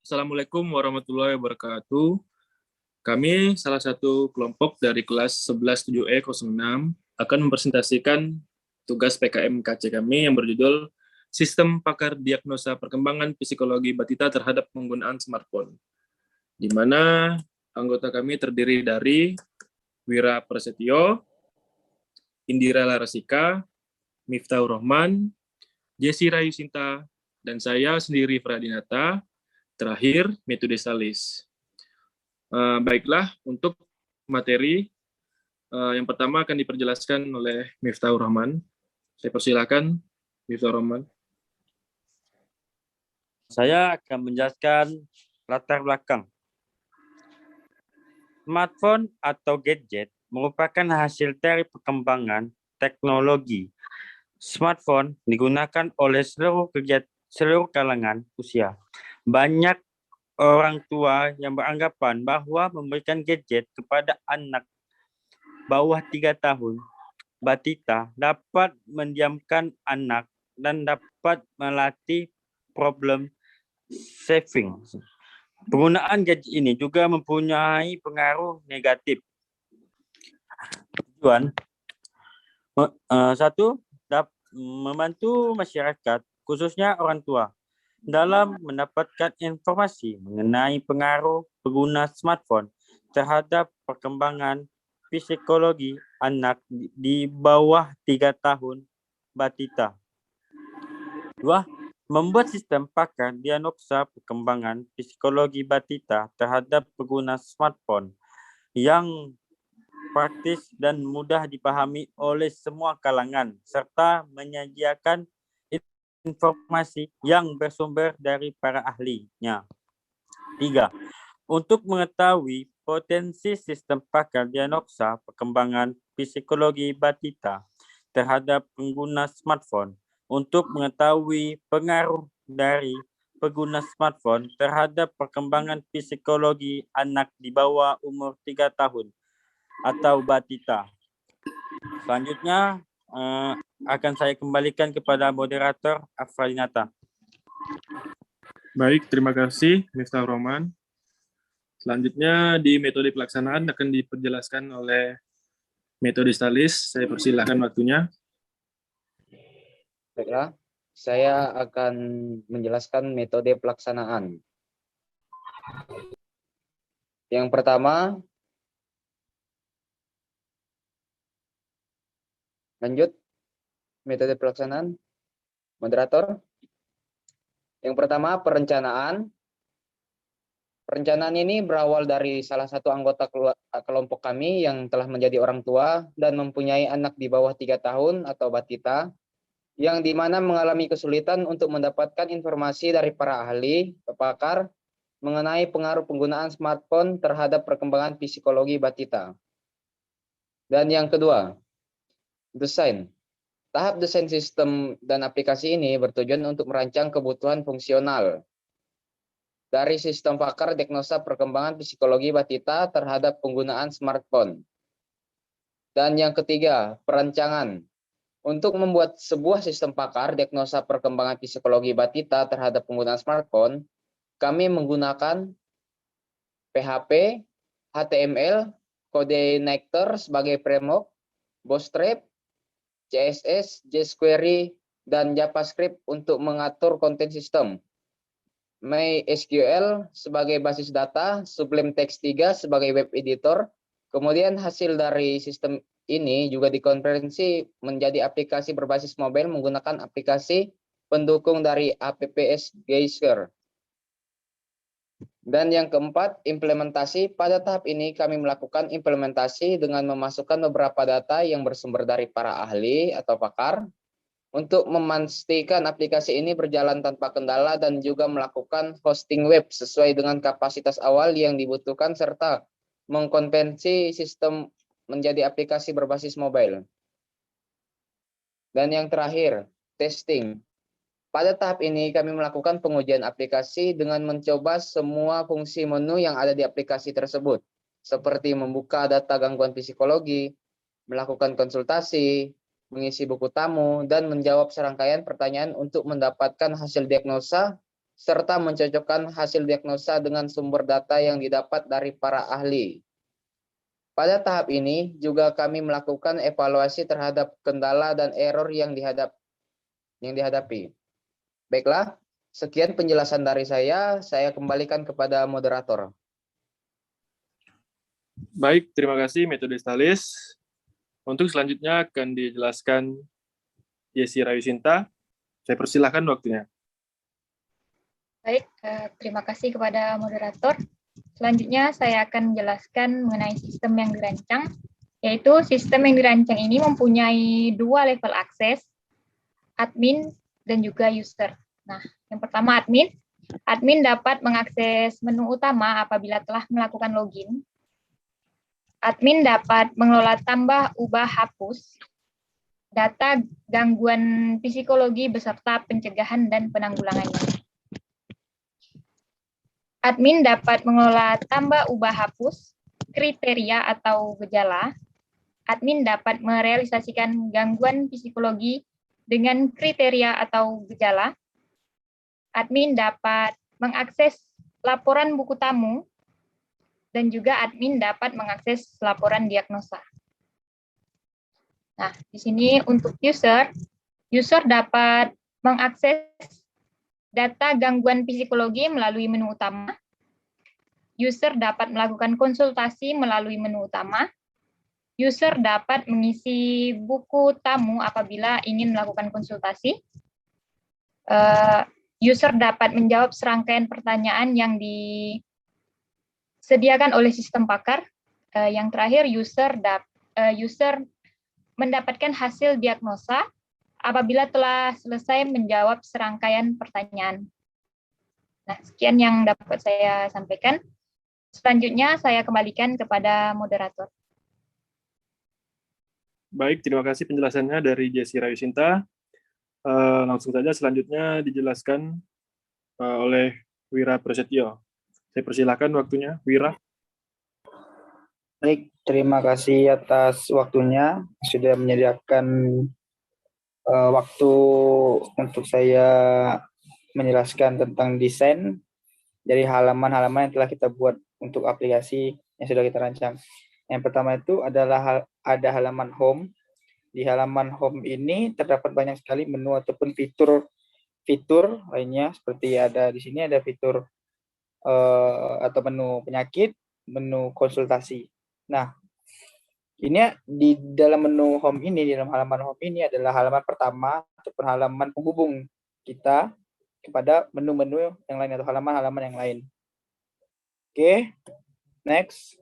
Assalamualaikum warahmatullahi wabarakatuh. Kami salah satu kelompok dari kelas 11 7E06 akan mempresentasikan tugas PKM KC kami yang berjudul Sistem Pakar Diagnosa Perkembangan Psikologi Batita terhadap Penggunaan Smartphone, di mana anggota kami terdiri dari Wira Prasetyo, Indira Larasika, Miftahur Rahman, Jesse Rayusinta, dan saya sendiri Pradinata. Terakhir, metode Salis. Baiklah, untuk materi yang pertama akan diperjelaskan oleh Miftahur Rahman. Saya persilakan, Miftahur Rahman. Saya akan menjelaskan latar belakang. Smartphone atau gadget merupakan hasil dari perkembangan teknologi. Smartphone digunakan oleh seluruh kalangan usia. Banyak orang tua yang beranggapan bahwa memberikan gadget kepada anak bawah 3 tahun batita dapat mendiamkan anak dan dapat melatih problem solving. Penggunaan gadget ini juga mempunyai pengaruh negatif. Tujuan satu, membantu masyarakat, khususnya orang tua, dalam mendapatkan informasi mengenai pengaruh pengguna smartphone terhadap perkembangan psikologi anak di bawah 3 tahun batita. Dua, membuat sistem pakar diagnosa perkembangan psikologi batita terhadap pengguna smartphone yang praktis dan mudah dipahami oleh semua kalangan serta menyediakan informasi yang bersumber dari para ahlinya. 3. Untuk mengetahui potensi sistem pakar diagnosa perkembangan psikologi batita terhadap pengguna smartphone, untuk mengetahui pengaruh dari pengguna smartphone terhadap perkembangan psikologi anak di bawah umur 3 tahun atau batita. Selanjutnya akan saya kembalikan kepada moderator Afradinata. Baik, terima kasih Miftahur Rahman. Selanjutnya di metode pelaksanaan akan diperjelaskan oleh metode Salis. Saya persilakan waktunya. Baiklah, saya akan menjelaskan metode pelaksanaan. Yang pertama, lanjut metode pelaksanaan. Moderator. Yang pertama, perencanaan. Perencanaan ini berawal dari salah satu anggota kelompok kami yang telah menjadi orang tua dan mempunyai anak di bawah 3 tahun atau batita, yang dimana mengalami kesulitan untuk mendapatkan informasi dari para ahli, pakar, mengenai pengaruh penggunaan smartphone terhadap perkembangan psikologi batita. Dan yang kedua, desain. Tahap desain sistem dan aplikasi ini bertujuan untuk merancang kebutuhan fungsional dari sistem pakar diagnosa perkembangan psikologi batita terhadap penggunaan smartphone. Dan yang ketiga, perancangan. Untuk membuat sebuah sistem pakar diagnosa perkembangan psikologi batita terhadap penggunaan smartphone, kami menggunakan PHP, HTML, Codeinator sebagai framework, Bootstrap, CSS, jQuery, dan JavaScript untuk mengatur konten sistem, MySQL sebagai basis data, Sublime Text 3 sebagai web editor. Kemudian hasil dari sistem ini juga dikonversi menjadi aplikasi berbasis mobile menggunakan aplikasi pendukung dari APPS Geyser. Dan yang keempat, implementasi. Pada tahap ini kami melakukan implementasi dengan memasukkan beberapa data yang bersumber dari para ahli atau pakar untuk memastikan aplikasi ini berjalan tanpa kendala dan juga melakukan hosting web sesuai dengan kapasitas awal yang dibutuhkan serta mengkonversi sistem menjadi aplikasi berbasis mobile. Dan yang terakhir, testing. Pada tahap ini kami melakukan pengujian aplikasi dengan mencoba semua fungsi menu yang ada di aplikasi tersebut, seperti membuka data gangguan psikologi, melakukan konsultasi, mengisi buku tamu, dan menjawab serangkaian pertanyaan untuk mendapatkan hasil diagnosa serta mencocokkan hasil diagnosa dengan sumber data yang didapat dari para ahli. Pada tahap ini juga kami melakukan evaluasi terhadap kendala dan error yang dihadapi. Baiklah, sekian penjelasan dari saya kembalikan kepada moderator. Baik, terima kasih metodestalis. Untuk selanjutnya akan dijelaskan Yesi Rayusinta. Saya persilahkan waktunya. Baik, terima kasih kepada moderator. Selanjutnya saya akan menjelaskan mengenai sistem yang dirancang, yaitu sistem yang dirancang ini mempunyai dua level akses, admin dan juga user. Nah, yang pertama admin. Admin dapat mengakses menu utama apabila telah melakukan login. Admin dapat mengelola tambah, ubah, hapus, data gangguan psikologi beserta pencegahan dan penanggulangannya. Admin dapat mengelola tambah, ubah, hapus, kriteria atau gejala. Admin dapat merealisasikan gangguan psikologi dengan kriteria atau gejala. Admin dapat mengakses laporan buku tamu, dan juga admin dapat mengakses laporan diagnosa. Nah, di sini untuk user dapat mengakses data gangguan psikologi melalui menu utama. User dapat melakukan konsultasi melalui menu utama. User dapat mengisi buku tamu apabila ingin melakukan konsultasi. User dapat menjawab serangkaian pertanyaan yang disediakan oleh sistem pakar. Yang terakhir, user mendapatkan hasil diagnosa apabila telah selesai menjawab serangkaian pertanyaan. Nah, sekian yang dapat saya sampaikan. Selanjutnya saya kembalikan kepada moderator. Baik, terima kasih penjelasannya dari Yesi Rayusinta. Langsung saja selanjutnya dijelaskan oleh Wira Prasetyo. Saya persilakan waktunya, Wira. Baik, terima kasih atas waktunya. Sudah menyediakan waktu untuk saya menjelaskan tentang desain dari halaman-halaman yang telah kita buat untuk aplikasi yang sudah kita rancang. Yang pertama itu adalah ada halaman home. Di halaman home ini terdapat banyak sekali menu ataupun fitur lainnya, seperti ada di sini ada fitur atau menu penyakit, menu konsultasi. Nah, ini di dalam menu home ini, di dalam halaman home ini adalah halaman pertama ataupun halaman penghubung kita kepada menu-menu yang lain atau halaman-halaman yang lain. Oke, next.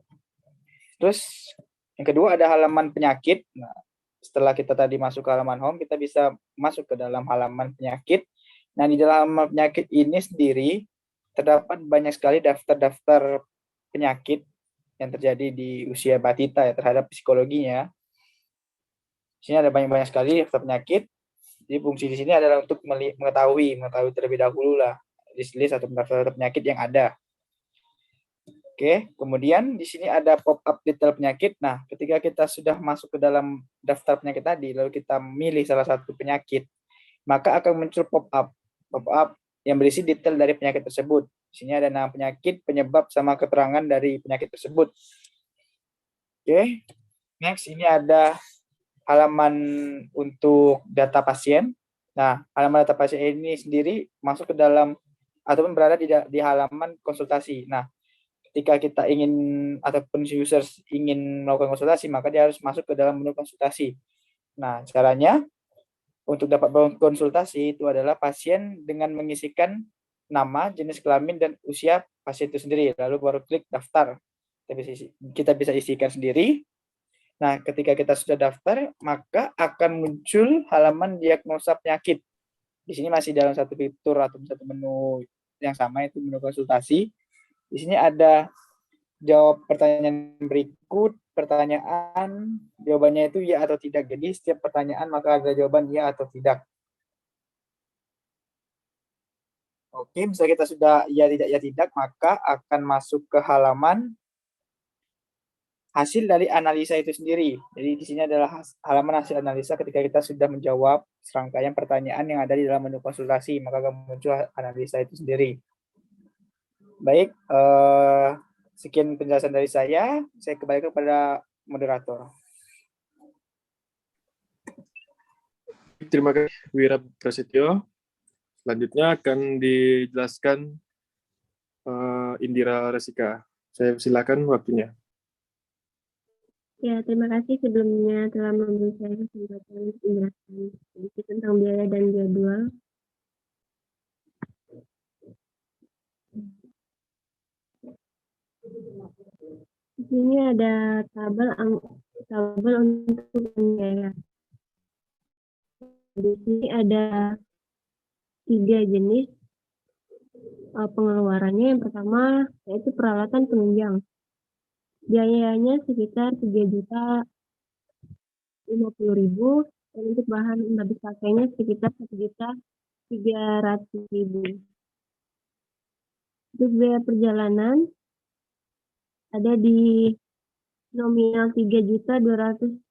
Terus yang kedua ada halaman penyakit. Nah, setelah kita tadi masuk ke halaman home, kita bisa masuk ke dalam halaman penyakit. Nah, di dalam halaman penyakit ini sendiri terdapat banyak sekali daftar-daftar penyakit yang terjadi di usia batita ya, terhadap psikologinya. Di sini ada banyak sekali daftar penyakit. Jadi fungsi di sini adalah untuk mengetahui terlebih dahulu lah list atau daftar penyakit yang ada. Oke, kemudian di sini ada pop-up detail penyakit. Nah, ketika kita sudah masuk ke dalam daftar penyakit tadi, lalu kita milih salah satu penyakit, maka akan muncul pop-up yang berisi detail dari penyakit tersebut. Di sini ada nama penyakit, penyebab, sama keterangan dari penyakit tersebut. Oke, next ini ada halaman untuk data pasien. Nah, halaman data pasien ini sendiri masuk ke dalam ataupun berada di halaman konsultasi. Nah, ketika kita ingin ataupun user ingin melakukan konsultasi, maka dia harus masuk ke dalam menu konsultasi. Nah, caranya untuk dapat konsultasi itu adalah pasien dengan mengisikan nama, jenis kelamin, dan usia pasien itu sendiri. Lalu baru klik daftar. Kita bisa isikan sendiri. Nah, ketika kita sudah daftar, maka akan muncul halaman diagnosa penyakit. Di sini masih dalam satu fitur atau satu menu yang sama, itu menu konsultasi. Di sini ada jawab pertanyaan berikut, pertanyaan, jawabannya itu ya atau tidak. Jadi setiap pertanyaan maka ada jawaban ya atau tidak. Oke, misalnya kita sudah ya tidak, maka akan masuk ke halaman hasil dari analisa itu sendiri. Jadi di sini adalah halaman hasil analisa ketika kita sudah menjawab serangkaian pertanyaan yang ada di dalam menu konsultasi, maka akan muncul analisa itu sendiri. Baik, sekian penjelasan dari saya kembali kepada moderator. Terima kasih Wira Prasetyo. Selanjutnya akan dijelaskan Indira Resika. Saya silakan waktunya. Ya, terima kasih sebelumnya telah memberi saya kesempatan untuk menjelaskan sedikit tentang biaya dan jadwal. Di sini ada tabel untuk biaya. Di sini ada 3 jenis pengeluarannya. Yang pertama yaitu peralatan penunjang. Biayanya sekitar 3.050.000 dan untuk bahan habis pakainya sekitar 1.300.000. Untuk biaya perjalanan ada di nominal 3.250.000.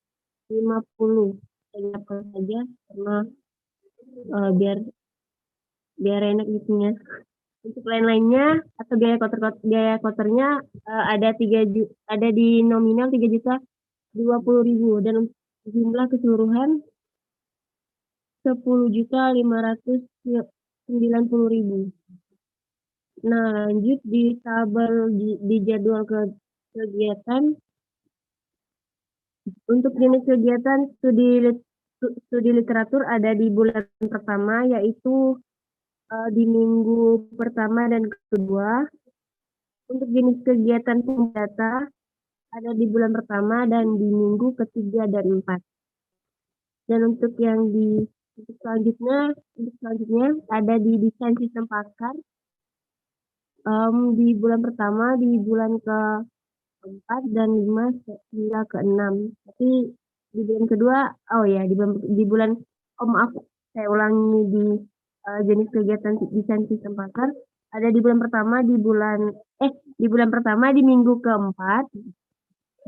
Saya dapatkan saja karena biar enak gitunya. Untuk lain-lainnya atau biaya kotornya ada di nominal 3.020.000 dan jumlah keseluruhan 10.590.000. Nah, lanjut di tabel di jadwal kegiatan. Untuk jenis kegiatan studi literatur ada di bulan pertama, yaitu di minggu pertama dan kedua. Untuk jenis kegiatan pemdata ada di bulan pertama dan di minggu ketiga dan 4. Dan untuk selanjutnya ada di desain sistem pakar di bulan pertama, di bulan ke-4 dan 5 hingga ke-6. Tapi di bulan kedua, saya ulangi di jenis kegiatan desain sistem pakar ada di bulan pertama di minggu ke-4,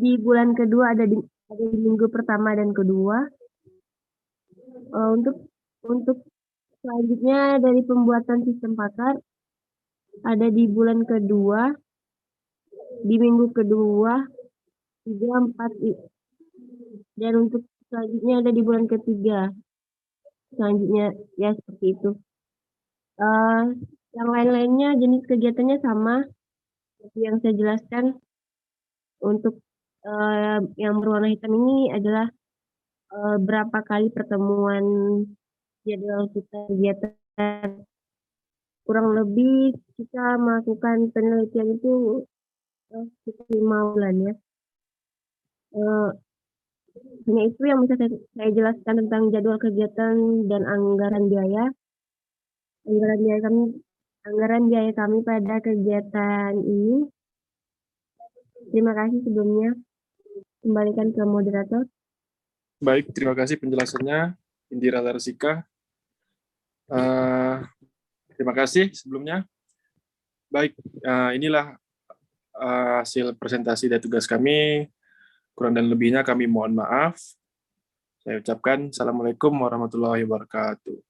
di bulan kedua ada di minggu pertama dan kedua. Untuk selanjutnya dari pembuatan sistem pakar ada di bulan kedua, di minggu kedua, 3, 4, dan untuk selanjutnya ada di bulan ketiga. Selanjutnya ya seperti itu. Yang lain-lainnya jenis kegiatannya sama seperti yang saya jelaskan. Untuk yang berwarna hitam ini adalah berapa kali pertemuan jadwal kita kegiatan. Kurang lebih kita melakukan penelitian itu sekitar 5 bulan ya. Hanya itu yang bisa saya jelaskan tentang jadwal kegiatan dan anggaran biaya. Anggaran biaya kami pada kegiatan ini. Terima kasih sebelumnya. Kembalikan ke moderator. Baik, terima kasih penjelasannya Indira Resika. Terima kasih sebelumnya. Baik, inilah hasil presentasi dari tugas kami. Kurang dan lebihnya kami mohon maaf. Saya ucapkan Assalamualaikum warahmatullahi wabarakatuh.